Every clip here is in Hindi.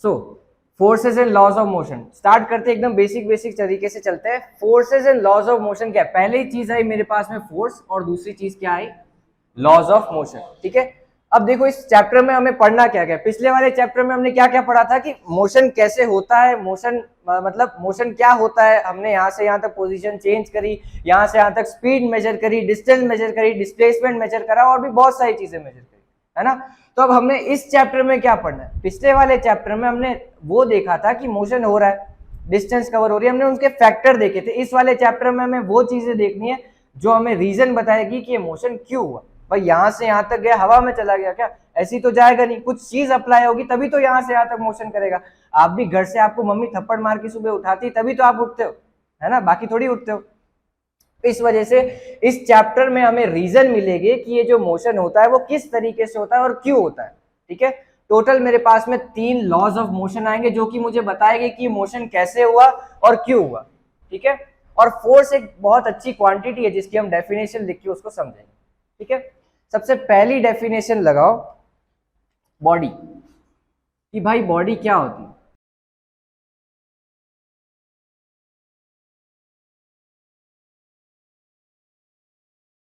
So forces and laws of motion start करते हैं, एकदम बेसिक बेसिक तरीके से चलते हैं। Forces and laws of motion क्या है? पहली चीज आई मेरे पास में फोर्स, और दूसरी चीज क्या आई? Laws of motion. ठीक है, अब देखो इस चैप्टर में हमें पढ़ना क्या क्या। पिछले वाले चैप्टर में हमने क्या क्या पढ़ा था कि मोशन कैसे होता है, मोशन मतलब मोशन क्या होता है। हमने यहाँ से यहाँ तक पोजीशन चेंज करी, यहाँ से यहाँ तक स्पीड मेजर करी, डिस्टेंस मेजर करी, डिस्प्लेसमेंट मेजर करा, और भी बहुत सारी चीजें मेजर करी, है ना। तो अब हमने इस चैप्टर में क्या पढ़ना है? पिछले वाले चैप्टर में हमने वो देखा था कि मोशन हो रहा है, डिस्टेंस कवर हो रही है, हमने उनके फैक्टर देखे थे। इस वाले चैप्टर में हमें वो चीजें देखनी है जो हमें रीजन बताएगी कि ये मोशन क्यों हुआ। भाई यहाँ से यहाँ तक गया, हवा में चला गया क्या? ऐसी तो जाएगा नहीं, कुछ चीज अप्लाई होगी तभी तो यहाँ से यहाँ तक मोशन करेगा। आप भी घर से आपको मम्मी थप्पड़ मार के सुबह उठाती तभी तो आप उठते हो, है ना, बाकी थोड़ी उठते हो। इस वजह से इस चैप्टर में हमें रीजन मिलेगी कि ये जो मोशन होता है वो किस तरीके से होता है और क्यों होता है। ठीक है, टोटल मेरे पास में 3 लॉज ऑफ मोशन आएंगे जो कि मुझे बताएंगे कि मोशन कैसे हुआ और क्यों हुआ। ठीक है, और फोर्स एक बहुत अच्छी क्वांटिटी है जिसकी हम डेफिनेशन लिख के उसको समझेंगे। ठीक है, सबसे पहली डेफिनेशन लगाओ बॉडी कि भाई बॉडी क्या होती है।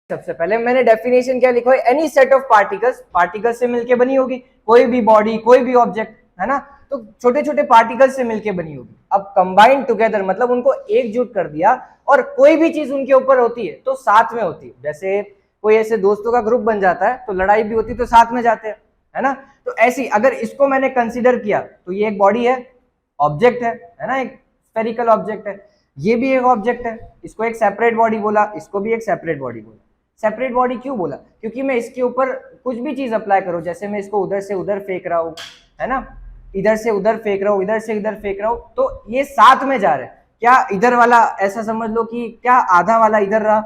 सबसे पहले मैंने डेफिनेशन क्या लिखा है? Any set of particles, particles से मिलके बनी होगी कोई भी बॉडी, कोई भी ऑब्जेक्ट, है ना। तो छोटे छोटे पार्टिकल्स से मिलके बनी होगी। अब कंबाइंड टुगेदर मतलब उनको एकजुट कर दिया, और कोई भी चीज उनके ऊपर होती है तो साथ में होती है। जैसे कोई ऐसे दोस्तों का ग्रुप बन जाता है तो लड़ाई भी होती है तो साथ में जाते हैं, है ना। तो ऐसी अगर इसको मैंने कंसिडर किया तो ये एक बॉडी है, ऑब्जेक्ट है ना, एक स्फेरिकल ऑब्जेक्ट है। ये भी एक ऑब्जेक्ट है, इसको एक सेपरेट बॉडी बोला, इसको भी एक सेपरेट बॉडी बोला। सेपरेट बॉडी क्यों बोला? क्योंकि मैं इसके ऊपर कुछ भी चीज अप्लाई करूं, जैसे मैं इसको उधर से उधर फेंक रहा हूं, है ना, इधर से उधर फेंक रहा हूं, इधर से इधर फेंक रहा हूं, तो ये साथ में जा रहे हैं। क्या इधर वाला ऐसा समझ लो कि क्या आधा वाला इधर रहा,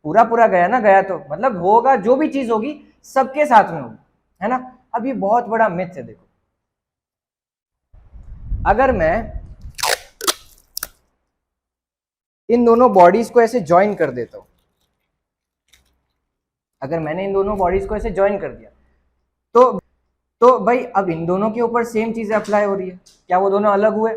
पूरा पूरा गया ना, गया तो मतलब होगा, जो भी चीज होगी सबके साथ में होगी, है ना। अब ये बहुत बड़ा मिथ है। देखो अगर मैं इन दोनों बॉडीज को ऐसे ज्वाइन कर देता हूं, अगर मैंने इन दोनों बॉडीज को ऐसे ज्वाइन कर दिया तो भाई अब इन दोनों के ऊपर सेम चीजें अप्लाई हो रही है, क्या वो दोनों अलग हुए?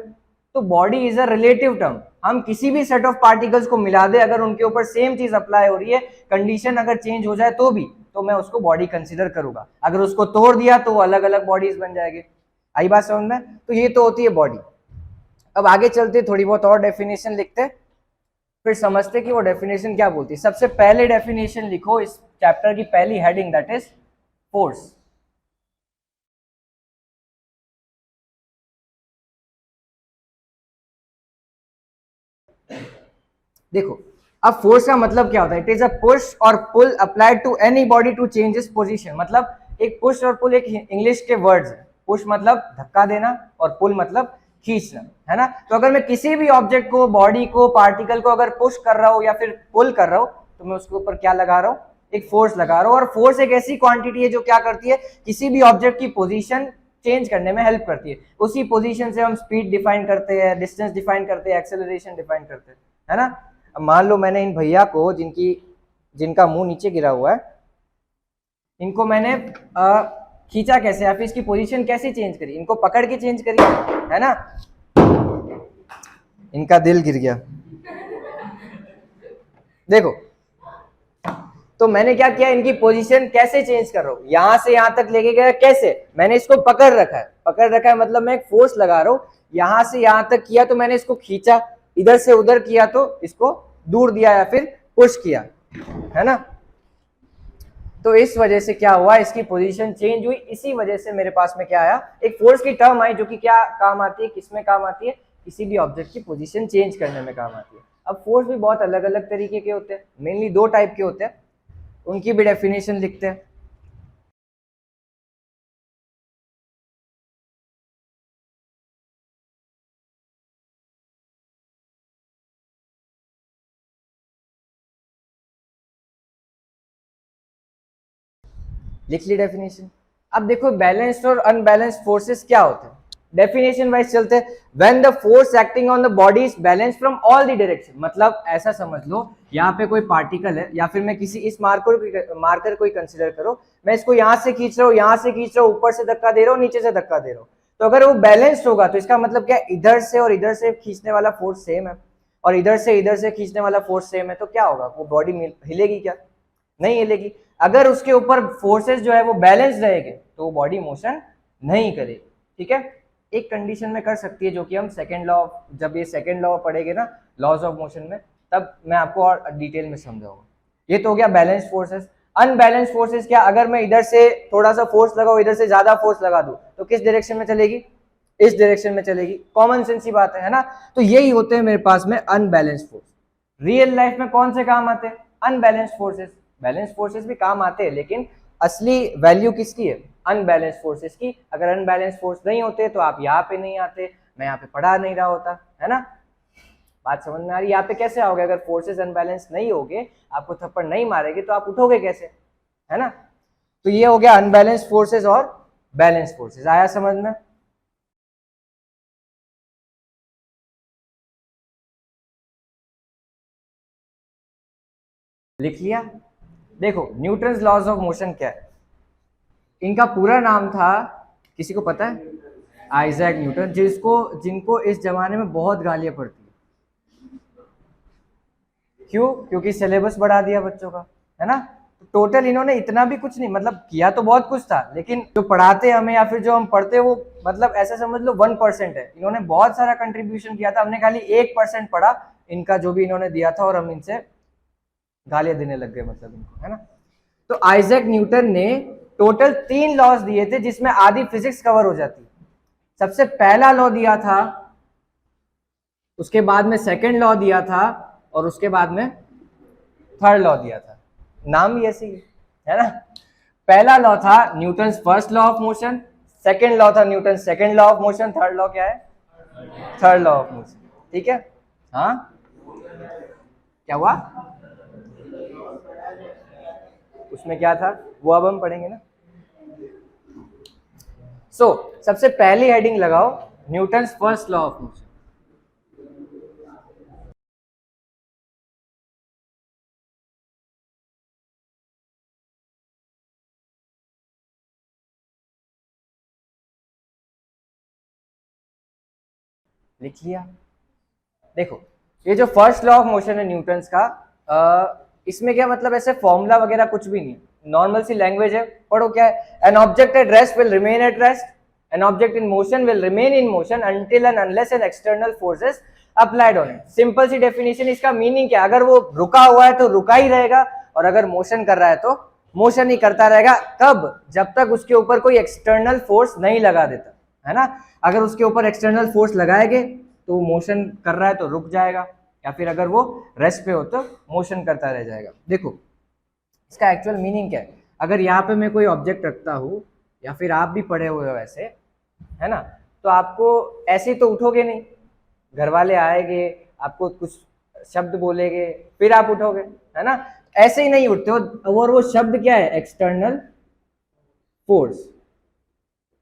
तो body is a relative term. हम किसी भी सेट ऑफ पार्टिकल्स को मिला दे, अगर उनके ऊपर सेम चीज अप्लाई हो रही है, कंडीशन अगर चेंज हो जाए तो भी, तो मैं उसको बॉडी कंसिडर करूंगा। अगर उसको तोड़ दिया तो वो अलग अलग बॉडीज बन जाएगी। आई बात समझ में? तो ये तो होती है बॉडी। अब आगे चलते थोड़ी बहुत और डेफिनेशन लिखते, फिर समझते कि वो डेफिनेशन क्या बोलती है। सबसे पहले डेफिनेशन लिखो इस चैप्टर की पहली हेडिंग, दैट इज फोर्स। देखो अब फोर्स का मतलब क्या होता है? इट इज अ पुश और pull applied to any body to change its position. मतलब एक पुश और पुल एक इंग्लिश के वर्ड्स है। पुश मतलब धक्का देना और पुल मतलब खींचना, है ना। तो अगर मैं किसी भी ऑब्जेक्ट को, बॉडी को, पार्टिकल को अगर पुश कर रहा हूं या फिर पुल कर रहा हूं, तो मैं उसके ऊपर क्या लगा रहा हूं? एक फोर्स लगा रहा हूं। और फोर्स एक ऐसी क्वांटिटी है जो क्या करती है? किसी भी ऑब्जेक्ट की पोजीशन चेंज करने में हेल्प करती है। उसी पोजीशन से हम स्पीड डिफाइन करते हैं, डिस्टेंस डिफाइन करते हैं, एक्सेलरेशन डिफाइन करते हैं, है ना। अब मान लो मैंने इन भैया को, जिनका मुंह नीचे गिरा हुआ है, इनको मैंने खींचा कैसे, या फिर इसकी पोजीशन कैसे चेंज करी? इनको पकड़ के चेंज करी, है ना। इनका दिल गिर गया, देखो। तो मैंने क्या किया? इनकी पोजीशन कैसे चेंज कर रहा हूं? यहां से यहां तक लेके गया कैसे? मैंने इसको पकड़ रखा है। पकड़ रखा है मतलब मैं एक फोर्स लगा रहा हूं। यहां से यहां तक किया तो मैंने इसको खींचा, इधर से उधर किया तो इसको दूर दिया या फिर पुश किया, है ना। तो इस वजह से क्या हुआ? इसकी पोजीशन चेंज हुई। इसी वजह से मेरे पास में क्या आया? एक फोर्स की टर्म आई, जो कि क्या काम आती है, किसमें काम आती है? किसी भी ऑब्जेक्ट की पोजीशन चेंज करने में काम आती है। अब फोर्स भी बहुत अलग अलग तरीके के होते हैं, मेनली 2 टाइप के होते हैं, उनकी भी डेफिनेशन लिखते हैं। लिख ली डेफिनेशन। अब देखो बैलेंस्ड और अनबैलेंस्ड फोर्सेस क्या होते हैं, डेफिनेशन वाइज चलते हैं। When the force acting on the body is balanced from all the direction. मतलब ऐसा समझ लो, यहाँ पे कोई पार्टिकल है, या फिर मैं किसी इस मार्कर को ही कंसिडर करो, मैं इसको यहाँ से खींच रहा हूँ, यहाँ से खींच रहा हूँ, ऊपर से धक्का दे रहा हूँ, नीचे से धक्का दे रहा हूँ, तो अगर वो बैलेंस्ड होगा तो इसका मतलब क्या, इधर से और इधर से खींचने वाला फोर्स सेम है और इधर से खींचने वाला फोर्स सेम है, तो क्या होगा, वो बॉडी हिलेगी क्या, नहीं हिलेगी। अगर उसके ऊपर फोर्सेस जो है वो बैलेंस रहेंगे तो वो बॉडी मोशन नहीं करेगी। ठीक है, एक कंडीशन में कर सकती है, जो कि हम सेकंड लॉ, जब ये सेकंड लॉ पढ़ेंगे ना लॉज ऑफ मोशन में, तब मैं आपको और डिटेल में समझाऊंगा। ये तो हो गया बैलेंस फोर्सेस। अनबैलेंस फोर्सेस क्या, अगर मैं इधर से थोड़ा सा फोर्स लगाऊं, इधर से ज्यादा फोर्स लगा दूं, तो किस डायरेक्शन में चलेगी, इस डायरेक्शन में चलेगी। कॉमन सेंस की बात है ना। तो यही होते हैं मेरे पास में अनबैलेंस फोर्स। रियल लाइफ में कौन से काम आते हैं, अनबैलेंस फोर्सेस। बैलेंस फोर्सेस भी काम आते हैं, लेकिन असली वैल्यू किसकी है, अनबैलेंस फोर्सेस की। अगर अनबैलेंस फोर्स नहीं होते तो आप यहाँ पे नहीं आते, मैं यहाँ पे पढ़ा नहीं रहा होता, है ना। बात समझ में आ रही, यहाँ पे कैसे आओगे, अगर फोर्सेस अनबैलेंस नहीं होगे, आपको थप्पड़ नहीं मारेगी तो आप उठोगे कैसे, है ना। तो ये हो गया अनबैलेंस फोर्सेस और बैलेंस फोर्सेस। आया समझ में। लिख लिया। देखो न्यूटन्स लॉज ऑफ मोशन क्या है, इनका पूरा नाम था, किसी को पता है, आइजैक न्यूटन, जिनको इस जमाने में बहुत गालियां पड़ती है। क्यों, क्योंकि सिलेबस बढ़ा दिया बच्चों का, है ना। तो टोटल इन्होंने इतना भी कुछ नहीं, मतलब किया तो बहुत कुछ था, लेकिन जो पढ़ाते हमें या फिर जो हम पढ़ते वो मतलब ऐसा समझ लो 1% है। इन्होंने बहुत सारा कंट्रीब्यूशन किया था, हमने खाली 1% पढ़ा इनका, जो भी इन्होंने दिया था, और हम इनसे गालियां देने लग गए, मतलब इनको, है ना। तो आइजैक न्यूटन ने टोटल 3 लॉज दिए थे, जिसमें आधी फिजिक्स कवर हो जाती। सबसे पहला लॉ दिया था, उसके बाद में सेकंड लॉ दिया था, और उसके बाद में थर्ड लॉ दिया था। नाम भी ऐसे ही है ना। पहला लॉ था Newton's first law of motion, second law था Newton second law of motion, third law क्या है, थर्ड लॉ ऑफ मोशन। ठीक है, हाँ क्या हुआ, उसमें क्या था वो अब हम पढ़ेंगे ना। सबसे पहली हेडिंग लगाओ, Newton's first law of motion. लिख लिया। देखो ये जो फर्स्ट लॉ ऑफ मोशन है न्यूटन्स का, इसमें क्या मतलब ऐसे फॉर्मूला वगैरह कुछ भी नहीं, नॉर्मल सी लैंग्वेज है। पढ़ो क्या है, an object at rest will remain at rest, an object in motion will remain in motion until and unless an external forces applied on it. Simple सी डेफिनेशन, इसका मीनिंग क्या, अगर वो रुका हुआ है तो रुका ही रहेगा, और अगर मोशन कर रहा है तो मोशन ही करता रहेगा। कब, जब तक उसके ऊपर कोई एक्सटर्नल फोर्स नहीं लगा देता, है ना। अगर उसके ऊपर एक्सटर्नल फोर्स लगाएंगे तो वो मोशन कर रहा है तो रुक जाएगा, या फिर अगर वो रेस्ट पे हो तो मोशन करता रह जाएगा। देखो इसका एक्चुअल मीनिंग क्या है, अगर यहाँ पे मैं कोई ऑब्जेक्ट रखता हूँ, या फिर आप भी पढ़े हुए हो वैसे, है ना, तो आपको ऐसे तो उठोगे नहीं, घर वाले आएंगे, आपको कुछ शब्द बोलेंगे, फिर आप उठोगे, है ना। ऐसे ही नहीं उठते हो, और वो शब्द क्या है, एक्सटर्नल फोर्स।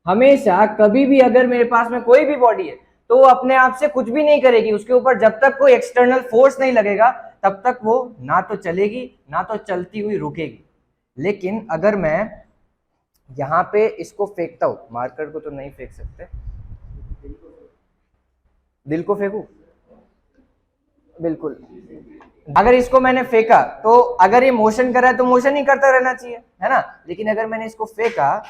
हमेशा कभी भी अगर मेरे पास में कोई भी बॉडी है तो वो अपने आप से कुछ भी नहीं करेगी, उसके ऊपर जब तक कोई एक्सटर्नल फोर्स नहीं लगेगा तब तक वो ना तो चलेगी ना तो चलती हुई रुकेगी। लेकिन अगर मैं यहां पे इसको फेंकता हूं, मार्कर को तो नहीं फेंक सकते, दिल को फेंकू, बिल्कुल। अगर इसको मैंने फेंका तो अगर ये मोशन कर रहा है तो मोशन ही करता रहना चाहिए, है ना। लेकिन अगर मैंने इसको फेंका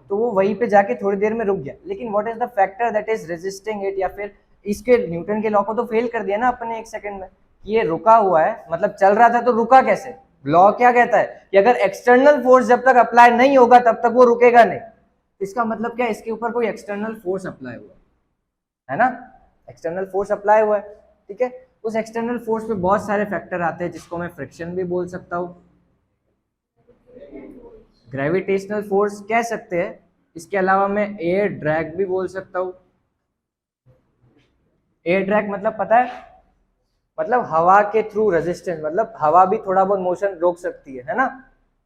तो वो वहीं पे जाके थोड़ी देर में रुक गया। लेकिन what is the factor that is resisting it, या फिर इसके न्यूटन के लॉ को तो फेल कर दिया ना अपने एक सेकंड में, ये रुका हुआ है, मतलब चल रहा था तो रुका कैसे। लॉ क्या कहता है कि अगर एक्सटर्नल फोर्स जब तक अप्लाई नहीं होगा तब तक वो रुकेगा नहीं। इसका मतलब क्या है, इसके ऊपर कोई एक्सटर्नल फोर्स अप्लाई हुआ है ना, एक्सटर्नल फोर्स अप्लाई हुआ है। ठीक है, उस एक्सटर्नल फोर्स पे बहुत सारे फैक्टर आते हैं, जिसको मैं फ्रिक्शन भी बोल सकता हूँ, ग्रेविटेशनल फोर्स कह सकते हैं, इसके अलावा मैं एयर ड्रैग भी बोल सकता हूँ। एयर ड्रैग मतलब पता है, मतलब हवा के थ्रू रेजिस्टेंस, मतलब हवा भी थोड़ा बहुत मोशन रोक सकती है ना।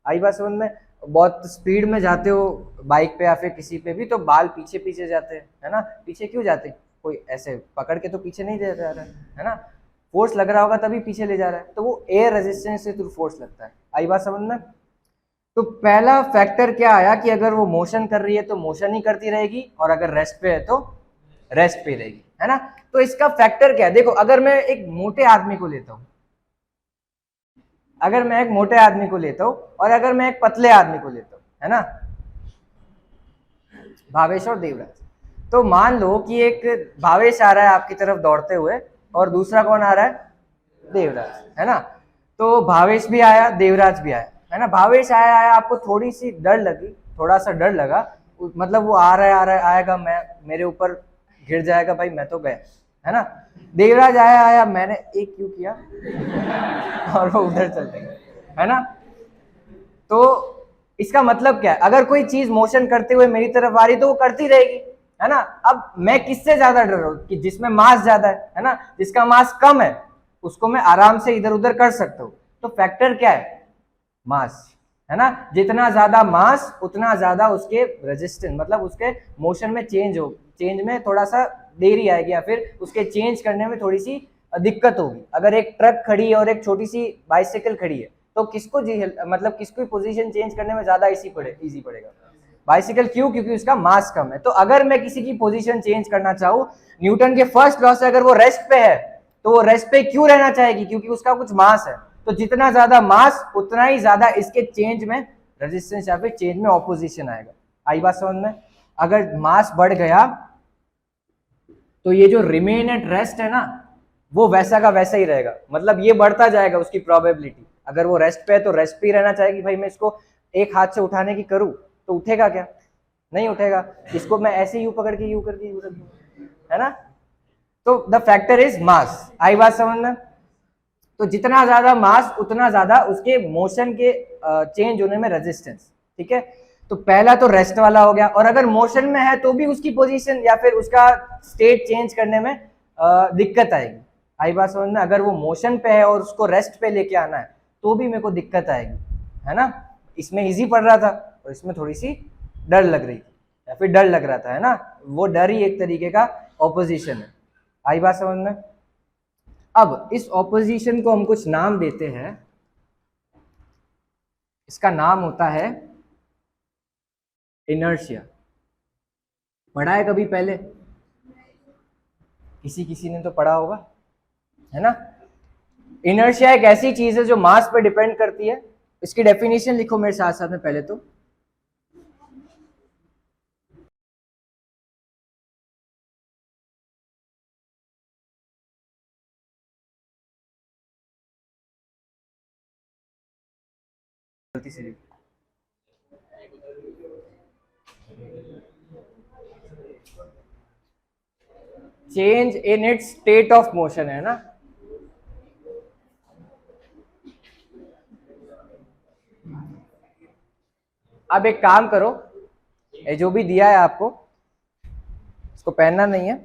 आई बात समझ में। बहुत स्पीड में जाते हो बाइक पे या फिर किसी पे भी, तो बाल पीछे पीछे जाते हैं, है ना। पीछे क्यों जाते, कोई ऐसे पकड़ के तो पीछे नहीं ले जा रहा है ना, फोर्स लग रहा होगा तभी पीछे ले जा रहा है, तो वो एयर रेजिस्टेंस से थ्रू फोर्स लगता है। आई बात समझ में। तो पहला फैक्टर क्या आया कि अगर वो मोशन कर रही है तो मोशन ही करती रहेगी, और अगर रेस्ट पे है तो रेस्ट पे रहेगी, है ना। तो इसका फैक्टर क्या है, देखो अगर मैं एक मोटे आदमी को लेता हूं, अगर मैं एक मोटे आदमी को लेता हूं और अगर मैं एक पतले आदमी को लेता हूं, है ना, भावेश और देवराज, तो मान लो कि एक भावेश आ रहा है आपकी तरफ दौड़ते हुए और दूसरा कौन आ रहा है, देवराज, है ना। तो भावेश भी आया, देवराज भी आया, है ना। भावेश आया आया आपको थोड़ी सी डर लगी, थोड़ा सा डर लगा, मतलब वो आ रहा है आएगा, मैं मेरे ऊपर गिर जाएगा, भाई मैं तो गया, है ना। देवराज आया आया, मैंने एक क्यों किया और वो उधर चल गया, है ना। तो इसका मतलब क्या है, अगर कोई चीज मोशन करते हुए मेरी तरफ आ रही तो वो करती रहेगी, है ना। अब मैं किससे ज्यादा डर रहा हूं, कि जिसमें मास ज्यादा है ना, जिसका मास कम है उसको मैं आराम से इधर उधर कर सकता हूं। तो फैक्टर क्या है, मास, है ना। जितना ज्यादा मास उतना ज्यादा उसके रेजिस्टेंस, मतलब उसके मोशन में चेंज में थोड़ा सा देरी आएगी, या फिर उसके चेंज करने में थोड़ी सी दिक्कत होगी। अगर एक ट्रक खड़ी है और एक छोटी सी बाइसिकल खड़ी है तो किसको मतलब किसको पोजीशन चेंज करने में ज्यादा इजी पड़ेगा, बाइसिकल। क्यों, क्योंकि उसका मास कम है। तो अगर मैं किसी की पोजीशन चेंज करना चाहूं, न्यूटन के फर्स्ट लॉ से अगर वो रेस्ट पे है तो वो रेस्ट पे क्यों रहना चाहेगी, क्योंकि उसका कुछ मास है। तो जितना ज्यादा मास उतना ही ज्यादा इसके चेंज में रेजिस्टेंस या फिर चेंज में ऑपोजिशन आएगा। आई बात समझ में। अगर मास बढ़ गया तो ये जो रिमेन एट रेस्ट है ना, वो वैसा का वैसा ही रहेगा, मतलब ये बढ़ता जाएगा उसकी प्रोबेबिलिटी। अगर वो रेस्ट पे है तो रेस्ट पे ही रहना चाहेगी, भाई मैं इसको एक हाथ से उठाने की करूं तो उठेगा क्या, नहीं उठेगा। इसको मैं ऐसे यूं पकड़ के यूं करके यूं करके, है ना। तो द फैक्टर इज मास। आई बात समझ में। तो जितना ज्यादा मास उतना ज्यादा उसके मोशन के चेंज होने में रेजिस्टेंस, ठीक है। तो पहला तो रेस्ट वाला हो गया, और अगर मोशन में है तो भी उसकी पोजीशन या फिर उसका स्टेट चेंज करने में दिक्कत आएगी। आई बात समझ में। अगर वो मोशन पे है और उसको रेस्ट पे लेके आना है तो भी मेरे को दिक्कत आएगी, है ना। इसमें इजी पड़ रहा था और इसमें थोड़ी सी डर लग रही थी या फिर डर लग रहा था, है ना। वो डर ही एक तरीके का ऑपोजिशन है। आई बात समझ में। अब इस ऑपोजिशन को हम कुछ नाम देते हैं। इसका नाम होता है इनर्शिया। पढ़ा है कभी पहले, किसी ने तो पढ़ा होगा, है ना। इनर्शिया एक ऐसी चीज है जो मास पर डिपेंड करती है। इसकी डेफिनेशन लिखो मेरे साथ साथ में पहले तो। गलती से change in its state of motion, है ना। अब एक काम करो, ये जो भी दिया है आपको इसको पहनना नहीं है,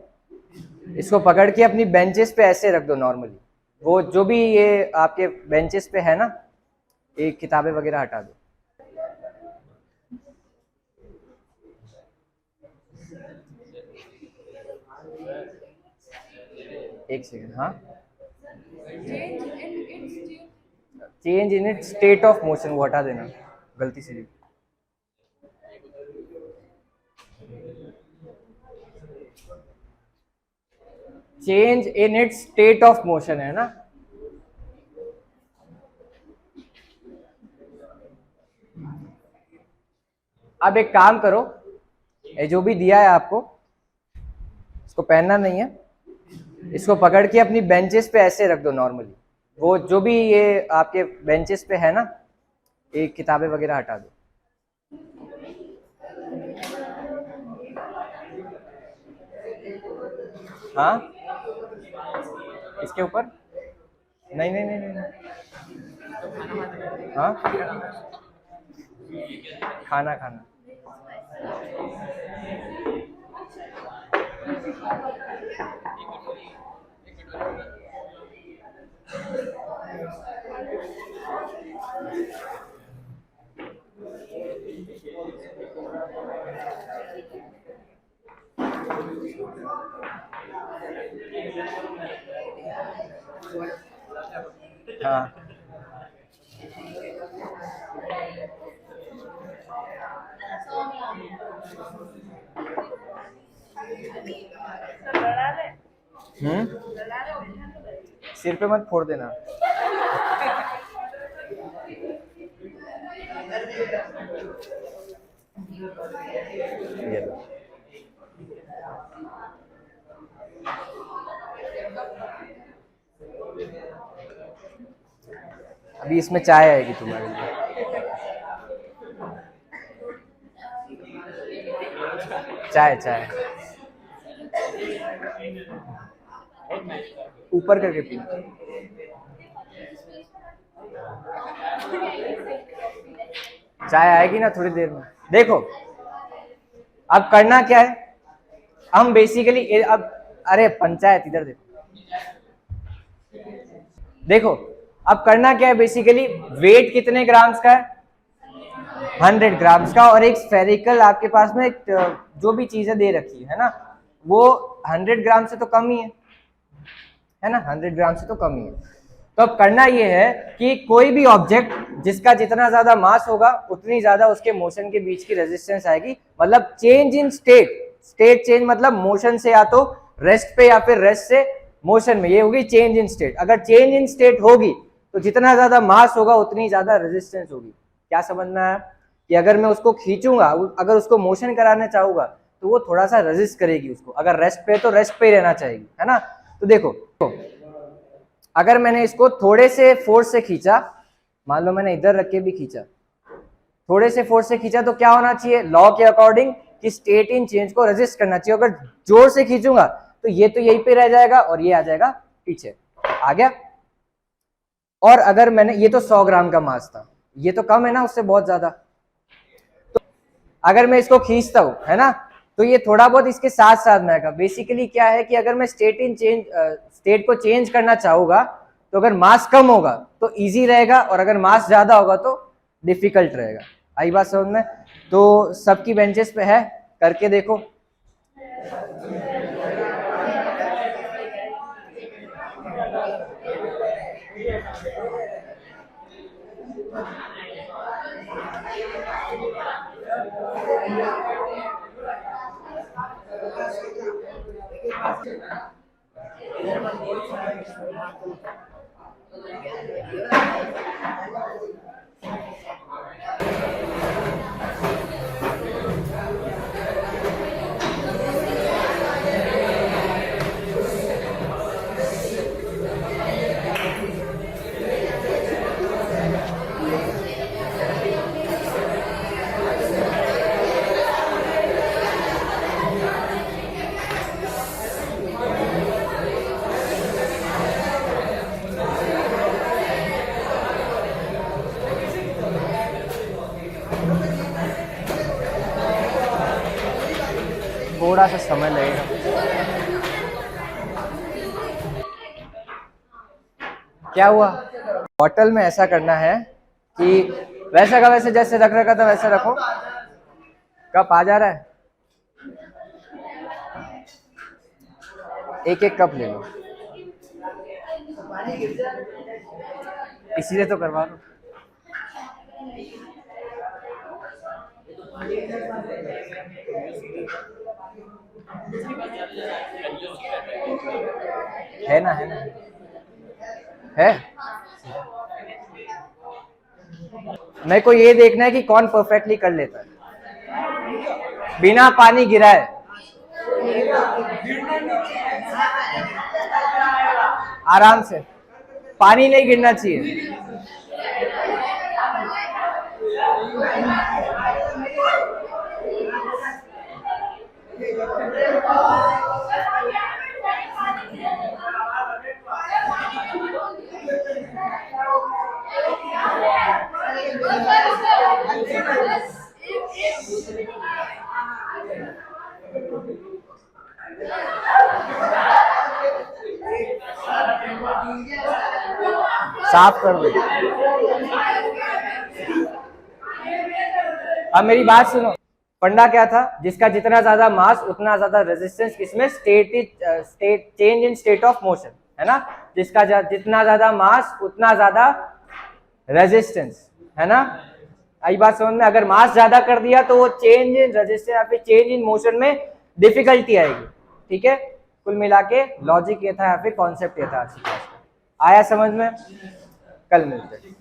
इसको पकड़ के अपनी बेंचेस पे ऐसे रख दो नॉर्मली। वो जो भी ये आपके बेंचेस पे है ना, ये किताबें वगैरह हटा दो। एक सेकेंड, हाँ। Change in it state of motion, वो हटा देना, गलती से लिखा। Change in it state of motion, है ना। अब एक काम करो, ये जो भी दिया है आपको इसको पहनना नहीं है, इसको पकड़ के अपनी बेंचेस पे ऐसे रख दो नॉर्मली। वो जो भी ये आपके बेंचेस पे है ना, ये किताबें वगैरह हटा दो। हाँ, इसके ऊपर नहीं नहीं नहीं नहीं, हाँ, खाना खाना। हाँ, सिर पे मत फोड़ देना। ये लो। अभी इसमें चाय आएगी तुम्हारे लिए। चाय चाय ऊपर करके पी। चाय आएगी ना थोड़ी देर में। देखो अब करना क्या है, हम बेसिकली अब, अरे पंचायत इधर देखो। देखो अब करना क्या है, बेसिकली वेट कितने ग्राम्स का है, 100 ग्राम्स का, और एक स्फेरिकल आपके पास में जो भी चीजें दे रखी है ना, वो 100 ग्राम से तो कम ही है ना, 100 ग्राम से तो कम ही है। तो अब करना ये है कि कोई भी ऑब्जेक्ट जिसका जितना ज्यादा मास होगा उतनी ज्यादा उसके मोशन के बीच की रेजिस्टेंस आएगी। मतलब change in state, state change मतलब मोशन से या तो रेस्ट पे या फिर रेस्ट से मोशन में, ये होगी चेंज इन स्टेट। अगर चेंज इन स्टेट होगी तो जितना ज्यादा मास होगा उतनी ज्यादा रेजिस्टेंस होगी। क्या समझना है कि अगर मैं उसको खींचूंगा, अगर उसको मोशन कराना चाहूंगा तो वो थोड़ा सा रेजिस्ट करेगी उसको, अगर रेस्ट पे तो रेस्ट पे ही रहना चाहिए, है ना। तो देखो तो अगर मैंने इसको थोड़े से फोर्स से खींचा, मान लो मैंने इधर रख के भी खींचा, थोड़े से फोर्स से खींचा, तो क्या होना चाहिए लॉ के अकॉर्डिंग कि स्टेट इन चेंज को रेजिस्ट करना चाहिए। अगर जोर से खींचूंगा तो ये तो यहीं पे रह जाएगा और ये आ जाएगा पीछे, आ गया। और अगर मैंने, ये तो 100 ग्राम का मास था, ये तो कम है ना उससे बहुत ज्यादा, तो अगर मैं इसको खींचता हूं, है ना, तो ये थोड़ा बहुत इसके साथ साथ में आएगा। बेसिकली क्या है कि अगर मैं स्टेट को चेंज करना चाहूंगा तो अगर मास कम होगा तो इजी रहेगा, और अगर मास ज्यादा होगा तो डिफिकल्ट रहेगा। आई बात समझ में। तो सबकी बेंचेस पे है, करके देखो। थोड़ा सा समय लगेगा। क्या हुआ, बॉटल में ऐसा करना है कि वैसा का वैसे जैसे रख रखा था वैसे रखो। कप आ जा रहा है, एक एक कप ले लो, इसीलिए तो करवा लो। है ना, है ना, है। मेरे को ये देखना है कि कौन परफेक्टली कर लेता है बिना पानी गिराए। आराम से, पानी नहीं गिरना चाहिए। साफ कर दो। अब मेरी बात सुनो, फंडा क्या था, जिसका जितना ज्यादा मास उतना ज्यादा रेजिस्टेंस, किसमें, state change in state of motion, है ना। जिसका जितना ज्यादा मास उतना ज्यादा रेजिस्टेंस, है ना। आई बात समझ में। अगर मास ज्यादा कर दिया तो वो चेंज इन रेजिस्टेंस या फिर चेंज इन मोशन में डिफिकल्टी आएगी। ठीक है, कुल मिला के लॉजिक ये था या फिर कॉन्सेप्ट ये था आज की क्लास में। आया समझ में? कल मिलते हैं।